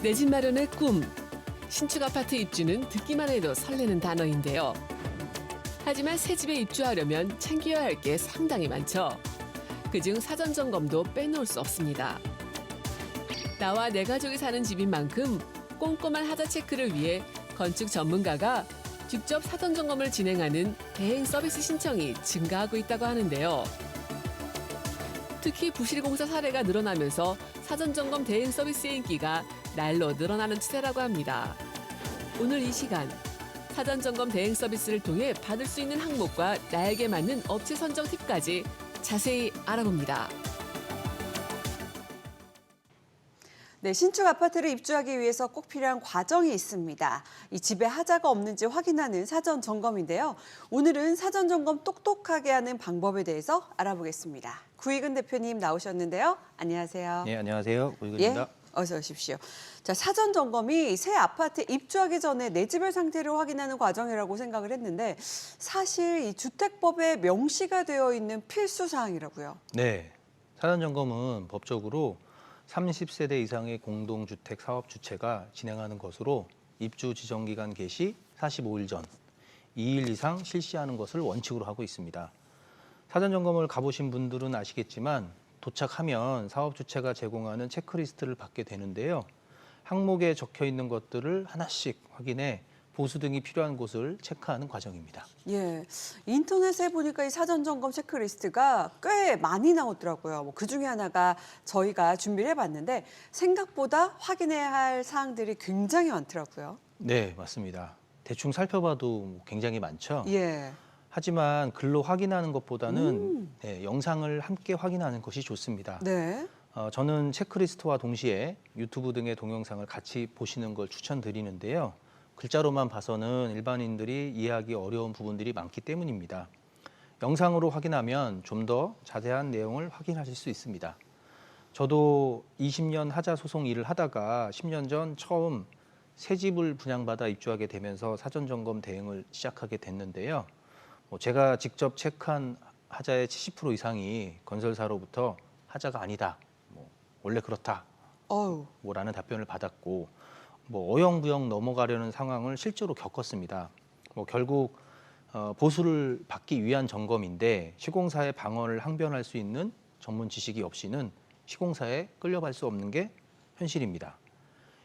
내 집 마련의 꿈. 신축 아파트 입주는 듣기만 해도 설레는 단어인데요. 하지만 새 집에 입주하려면 챙겨야 할 게 상당히 많죠. 그중 사전 점검도 빼놓을 수 없습니다. 나와 내 가족이 사는 집인 만큼 꼼꼼한 하자 체크를 위해 건축 전문가가 직접 사전 점검을 진행하는 대행 서비스 신청이 증가하고 있다고 하는데요. 특히 부실공사 사례가 늘어나면서 사전 점검 대행 서비스의 인기가 날로 늘어나는 추세라고 합니다. 오늘 이 시간 사전 점검 대행 서비스를 통해 받을 수 있는 항목과 나에게 맞는 업체 선정 팁까지 자세히 알아봅니다. 네, 신축 아파트를 입주하기 위해서 꼭 필요한 과정이 있습니다. 이 집에 하자가 없는지 확인하는 사전 점검인데요. 오늘은 사전 점검 똑똑하게 하는 방법에 대해서 알아보겠습니다. 구익은 대표님 나오셨는데요. 안녕하세요. 네, 안녕하세요. 구익은입니다. 예, 어서 오십시오. 자, 사전 점검이 새 아파트 입주하기 전에 내 집의 상태를 확인하는 과정이라고 생각을 했는데 사실 이 주택법에 명시가 되어 있는 필수 사항이라고요. 네, 사전 점검은 법적으로 30세대 이상의 공동주택 사업 주체가 진행하는 것으로 입주 지정 기간 개시 45일 전 2일 이상 실시하는 것을 원칙으로 하고 있습니다. 사전 점검을 가보신 분들은 아시겠지만 도착하면 사업 주체가 제공하는 체크리스트를 받게 되는데요. 항목에 적혀 있는 것들을 하나씩 확인해 보수 등이 필요한 곳을 체크하는 과정입니다. 예, 인터넷에 보니까 이 사전 점검 체크리스트가 꽤 많이 나오더라고요. 뭐 그중에 하나가 저희가 준비를 해봤는데 생각보다 확인해야 할 사항들이 굉장히 많더라고요. 네, 맞습니다. 대충 살펴봐도 굉장히 많죠. 예. 하지만 글로 확인하는 것보다는 네, 영상을 함께 확인하는 것이 좋습니다. 네. 저는 체크리스트와 동시에 유튜브 등의 동영상을 같이 보시는 걸 추천드리는데요. 글자로만 봐서는 일반인들이 이해하기 어려운 부분들이 많기 때문입니다. 영상으로 확인하면 좀 더 자세한 내용을 확인하실 수 있습니다. 저도 20년 하자 소송 일을 하다가 10년 전 처음 새 집을 분양받아 입주하게 되면서 사전 점검 대행을 시작하게 됐는데요. 제가 직접 체크한 하자의 70% 이상이 건설사로부터 하자가 아니다, 원래 그렇다, 라는 답변을 받았고 어영부영 넘어가려는 상황을 실제로 겪었습니다. 결국 보수를 받기 위한 점검인데 시공사의 방어를 항변할 수 있는 전문 지식이 없이는 시공사에 끌려갈 수 없는 게 현실입니다.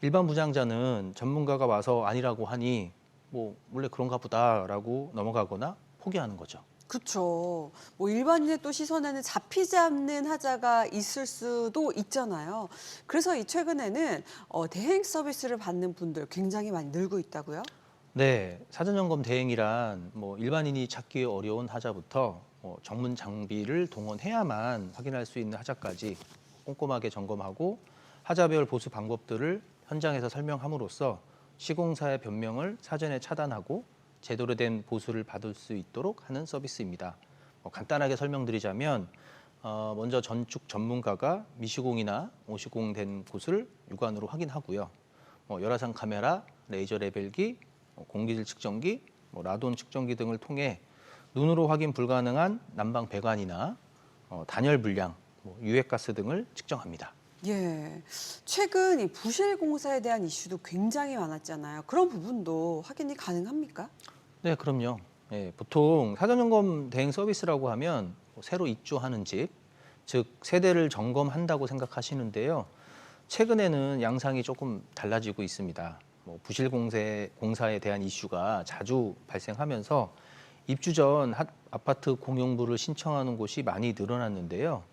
일반 분양자는 전문가가 와서 아니라고 하니 원래 그런가 보다라고 넘어가거나 포기하는 거죠. 그렇죠. 뭐 일반인의 또 시선에는 잡히지 않는 하자가 있을 수도 있잖아요. 그래서 이 최근에는 대행 서비스를 받는 분들 굉장히 많이 늘고 있다고요? 네, 사전 점검 대행이란 일반인이 찾기 어려운 하자부터 전문 장비를 동원해야만 확인할 수 있는 하자까지 꼼꼼하게 점검하고 하자별 보수 방법들을 현장에서 설명함으로써 시공사의 변명을 사전에 차단하고 제대로 된 보수를 받을 수 있도록 하는 서비스입니다. 간단하게 설명드리자면 먼저 건축 전문가가 미시공이나 오시공된 곳을 육안으로 확인하고요. 열화상 카메라, 레이저 레벨기, 공기질 측정기, 라돈 측정기 등을 통해 눈으로 확인 불가능한 난방 배관이나 단열 불량, 유해가스 등을 측정합니다. 예, 최근 이 부실 공사에 대한 이슈도 굉장히 많았잖아요. 그런 부분도 확인이 가능합니까? 네, 그럼요. 네, 보통 사전 점검 대행 서비스라고 하면 새로 입주하는 집, 즉 세대를 점검한다고 생각하시는데요. 최근에는 양상이 조금 달라지고 있습니다. 부실 공사에 대한 이슈가 자주 발생하면서 입주 전 아파트 공용부를 신청하는 곳이 많이 늘어났는데요.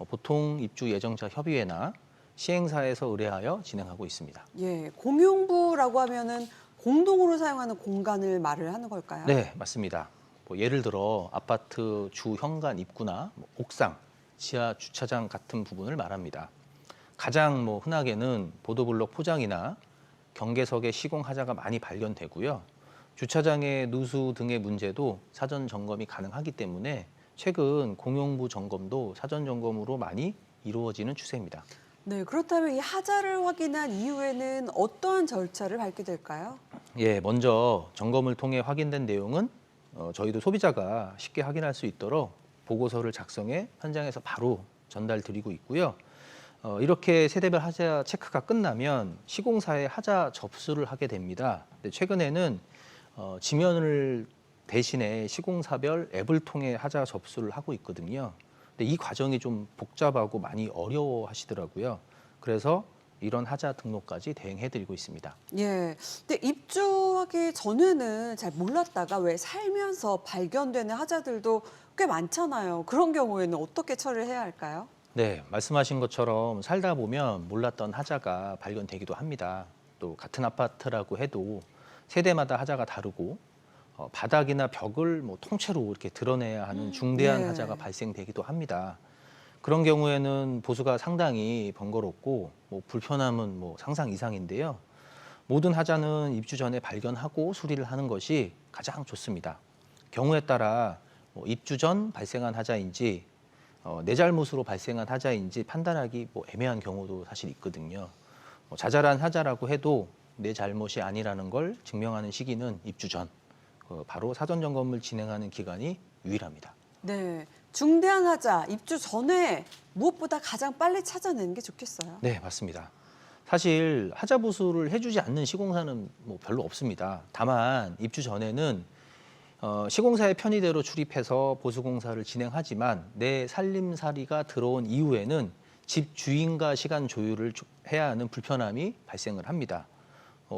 보통 입주 예정자 협의회나 시행사에서 의뢰하여 진행하고 있습니다. 예, 공용부라고 하면은 공동으로 사용하는 공간을 말을 하는 걸까요? 네, 맞습니다. 예를 들어 아파트 주 현관 입구나 옥상, 지하 주차장 같은 부분을 말합니다. 가장 흔하게는 보도블록 포장이나 경계석의 시공 하자가 많이 발견되고요. 주차장의 누수 등의 문제도 사전 점검이 가능하기 때문에 최근 공용부 점검도 사전 점검으로 많이 이루어지는 추세입니다. 네, 그렇다면 이 하자를 확인한 이후에는 어떠한 절차를 밟게 될까요? 예, 먼저 점검을 통해 확인된 내용은 저희도 소비자가 쉽게 확인할 수 있도록 보고서를 작성해 현장에서 바로 전달 드리고 있고요. 이렇게 세대별 하자 체크가 끝나면 시공사에 하자 접수를 하게 됩니다. 근데 최근에는 지면을 대신에 시공사별 앱을 통해 하자 접수를 하고 있거든요. 근데 이 과정이 좀 복잡하고 많이 어려워하시더라고요. 그래서 이런 하자 등록까지 대행해드리고 있습니다. 예. 근데 입주하기 전에는 잘 몰랐다가 왜 살면서 발견되는 하자들도 꽤 많잖아요. 그런 경우에는 어떻게 처리를 해야 할까요? 네, 말씀하신 것처럼 살다 보면 몰랐던 하자가 발견되기도 합니다. 또 같은 아파트라고 해도 세대마다 하자가 다르고 바닥이나 벽을 뭐 통째로 이렇게 드러내야 하는 중대한 예. 하자가 발생되기도 합니다. 그런 경우에는 보수가 상당히 번거롭고 뭐 불편함은 뭐 상상 이상인데요. 모든 하자는 입주 전에 발견하고 수리를 하는 것이 가장 좋습니다. 경우에 따라 뭐 입주 전 발생한 하자인지 내 잘못으로 발생한 하자인지 판단하기 뭐 애매한 경우도 사실 있거든요. 자잘한 하자라고 해도 내 잘못이 아니라는 걸 증명하는 시기는 입주 전, 바로 사전 점검을 진행하는 기간이 유일합니다. 네. 중대한 하자 입주 전에 무엇보다 가장 빨리 찾아내는 게 좋겠어요. 네, 맞습니다. 사실 하자 보수를 해주지 않는 시공사는 뭐 별로 없습니다. 다만 입주 전에는 시공사의 편의대로 출입해서 보수 공사를 진행하지만 내 살림살이가 들어온 이후에는 집 주인과 시간 조율을 해야 하는 불편함이 발생을 합니다.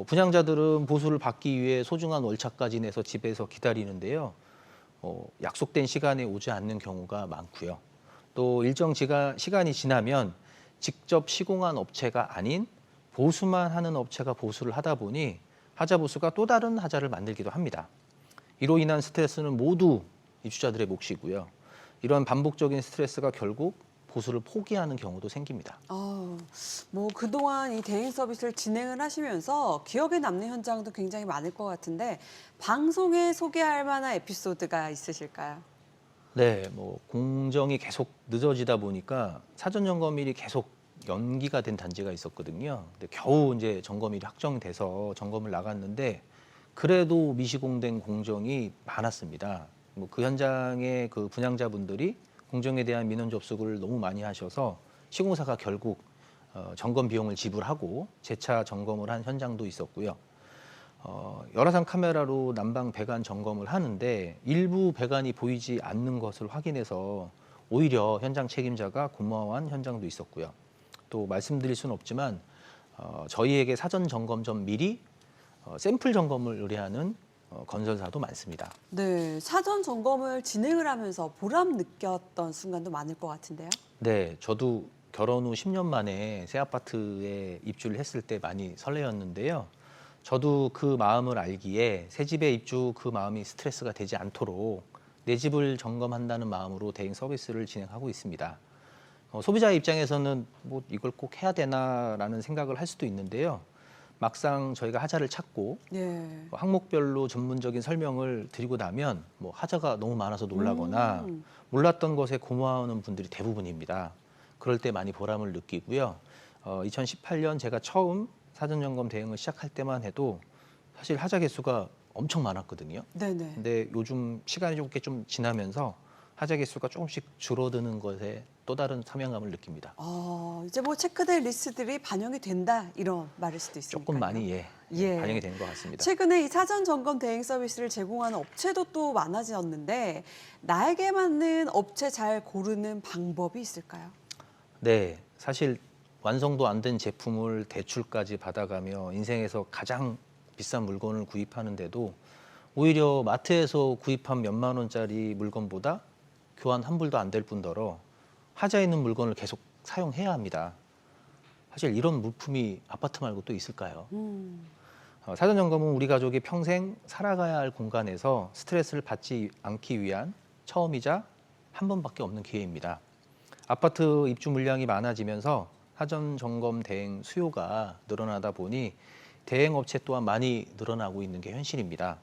분양자들은 보수를 받기 위해 소중한 월차까지 내서 집에서 기다리는데요. 약속된 시간에 오지 않는 경우가 많고요. 또 일정 시간이 지나면 직접 시공한 업체가 아닌 보수만 하는 업체가 보수를 하다 보니 하자 보수가 또 다른 하자를 만들기도 합니다. 이로 인한 스트레스는 모두 입주자들의 몫이고요. 이런 반복적인 스트레스가 결국 보수를 포기하는 경우도 생깁니다. 뭐 그동안 이 대행 서비스를 진행을 하시면서 기억에 남는 현장도 굉장히 많을 것 같은데 방송에 소개할 만한 에피소드가 있으실까요? 네, 뭐 공정이 계속 늦어지다 보니까 사전 점검일이 계속 연기가 된 단지가 있었거든요. 근데 겨우 이제 점검일이 확정돼서 점검을 나갔는데 그래도 미시공된 공정이 많았습니다. 뭐 그 현장의 그 분양자분들이 공정에 대한 민원 접수를 너무 많이 하셔서 시공사가 결국 점검 비용을 지불하고 재차 점검을 한 현장도 있었고요. 열화상 카메라로 난방 배관 점검을 하는데 일부 배관이 보이지 않는 것을 확인해서 오히려 현장 책임자가 고마워한 현장도 있었고요. 또 말씀드릴 수는 없지만 저희에게 사전 점검 전 미리 샘플 점검을 의뢰하는 건설사도 많습니다. 네, 사전 점검을 진행을 하면서 보람 느꼈던 순간도 많을 것 같은데요. 네, 저도 결혼 후 10년 만에 새 아파트에 입주를 했을 때 많이 설레었는데요. 저도 그 마음을 알기에 새 집에 입주 그 마음이 스트레스가 되지 않도록 내 집을 점검한다는 마음으로 대행 서비스를 진행하고 있습니다. 소비자 입장에서는 뭐 이걸 꼭 해야 되나라는 생각을 할 수도 있는데요. 막상 저희가 하자를 찾고 예. 항목별로 전문적인 설명을 드리고 나면 뭐 하자가 너무 많아서 놀라거나 몰랐던 것에 고마워하는 분들이 대부분입니다. 그럴 때 많이 보람을 느끼고요. 2018년 제가 처음 사전점검 대행을 시작할 때만 해도 사실 하자 개수가 엄청 많았거든요. 네네. 근데 요즘 시간이 좀 지나면서 하자 개수가 조금씩 줄어드는 것에 또 다른 사명감을 느낍니다. 이제 뭐 체크될 리스트들이 반영이 된다 이런 말일 수도 있으니까요. 조금 많이 예. 반영이 되는 것 같습니다. 최근에 이 사전 점검 대행 서비스를 제공하는 업체도 또 많아졌는데 나에게 맞는 업체 잘 고르는 방법이 있을까요? 네, 사실 완성도 안 된 제품을 대출까지 받아가며 인생에서 가장 비싼 물건을 구입하는데도 오히려 마트에서 구입한 몇만 원짜리 물건보다 교환 환불도 안 될 뿐더러 하자 있는 물건을 계속 사용해야 합니다. 사실 이런 물품이 아파트 말고 또 있을까요? 사전 점검은 우리 가족이 평생 살아가야 할 공간에서 스트레스를 받지 않기 위한 처음이자 한 번밖에 없는 기회입니다. 아파트 입주 물량이 많아지면서 사전 점검 대행 수요가 늘어나다 보니 대행 업체 또한 많이 늘어나고 있는 게 현실입니다.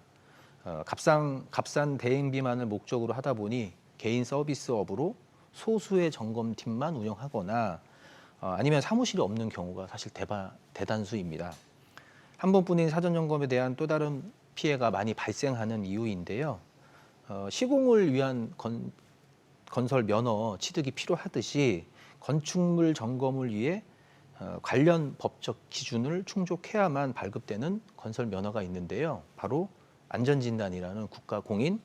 값싼 대행비만을 목적으로 하다 보니 개인 서비스업으로 소수의 점검팀만 운영하거나 아니면 사무실이 없는 경우가 사실 대다수입니다. 한 번뿐인 사전 점검에 대한 또 다른 피해가 많이 발생하는 이유인데요. 시공을 위한 건설 면허 취득이 필요하듯이 건축물 점검을 위해 관련 법적 기준을 충족해야만 발급되는 건설 면허가 있는데요. 바로 안전진단이라는 국가 공인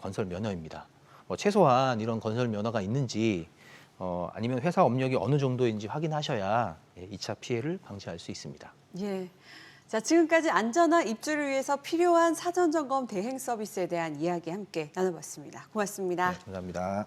건설 면허입니다. 최소한 이런 건설 면허가 있는지 아니면 회사 업력이 어느 정도인지 확인하셔야 2차 피해를 방지할 수 있습니다. 예. 자, 지금까지 안전한 입주를 위해서 필요한 사전 점검 대행 서비스에 대한 이야기 함께 나눠봤습니다. 고맙습니다. 네, 감사합니다.